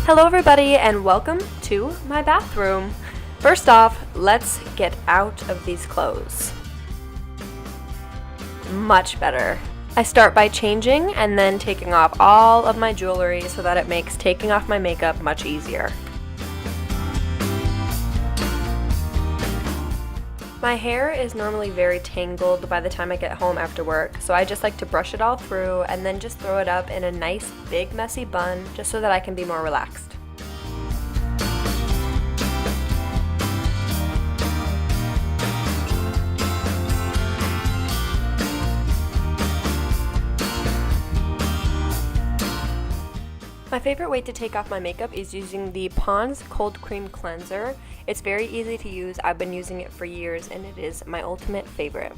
Hello everybody and welcome to my bathroom. First off, let's get out of these clothes. Much better. I start by changing and then taking off all of my jewelry so that it makes taking off my makeup much easier. My hair is normally very tangled by the time I get home after work, so I just like to brush it all through and then just throw it up in a nice big messy bun just so that I can be more relaxed. My favorite way to take off my makeup is using the Pond's Cold Cream Cleanser. It's very easy to use. I've been using it for years and it is my ultimate favorite.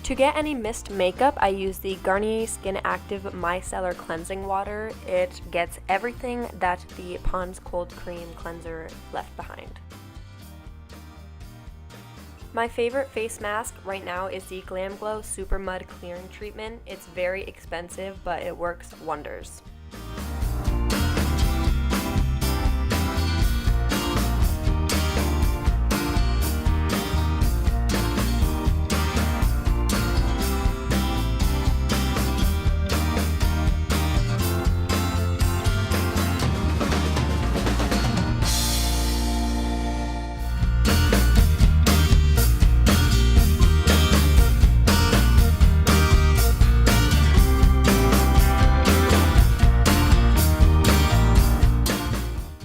To get any missed makeup, I use the Garnier Skin Active Micellar Cleansing Water. It gets everything that the Pond's Cold Cream Cleanser left behind. My favorite face mask right now is the Glam Glow Super Mud Clearing Treatment. It's very expensive, but it works wonders.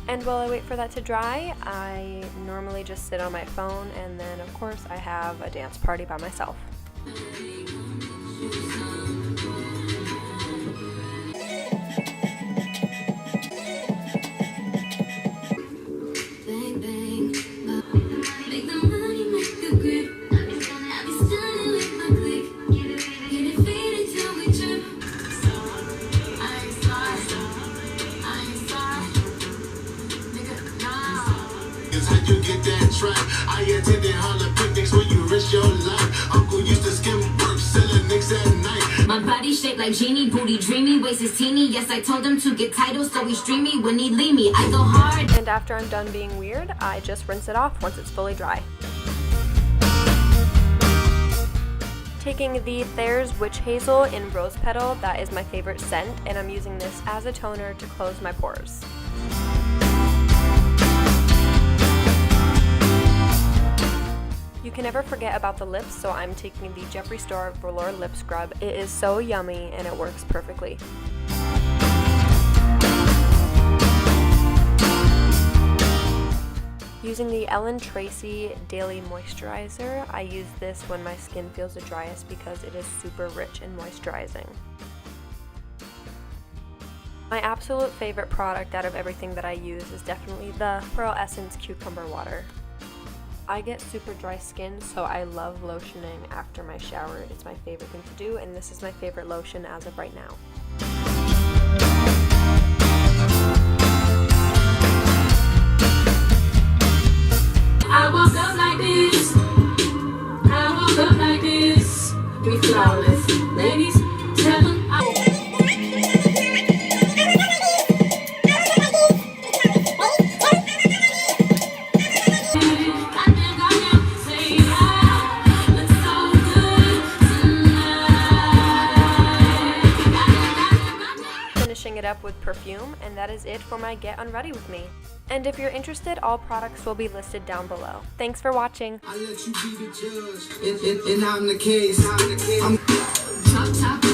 And while I wait for that to dry, I normally just sit on my phone, and then of course I have a dance party by myself. You get that track. I attended Harlem picnics where you risk your life. Uncle used to skim work, selling nicks at night. My body shaped like genie, booty dreamy, waist is teeny. Yes, I told him to get titles, so he's dreamy. When he leave me, I go hard. And after I'm done being weird, I just rinse it off once it's fully dry. Taking the Thayer's Witch Hazel in Rose Petal, that is my favorite scent, and I'm using this as a toner to close my pores. You can never forget about the lips, so I'm taking the Jeffree Star Velour Lip Scrub. It is so yummy and it works perfectly. Using the Ellen Tracy Daily Moisturizer, I use this when my skin feels the driest because it is super rich and moisturizing. My absolute favorite product out of everything that I use is definitely the Pearl Essence Cucumber Water. I get super dry skin, so I love lotioning after my shower. It's my favorite thing to do, and this is my favorite lotion as of right now. I woke up like this. I woke up like this. We flawless. Ladies, tell them it up with perfume, and that is it for my Get Unready with me. And if you're interested, all products will be listed down below. Thanks for watching. I let you be the judge, and I'm the case. Top, top.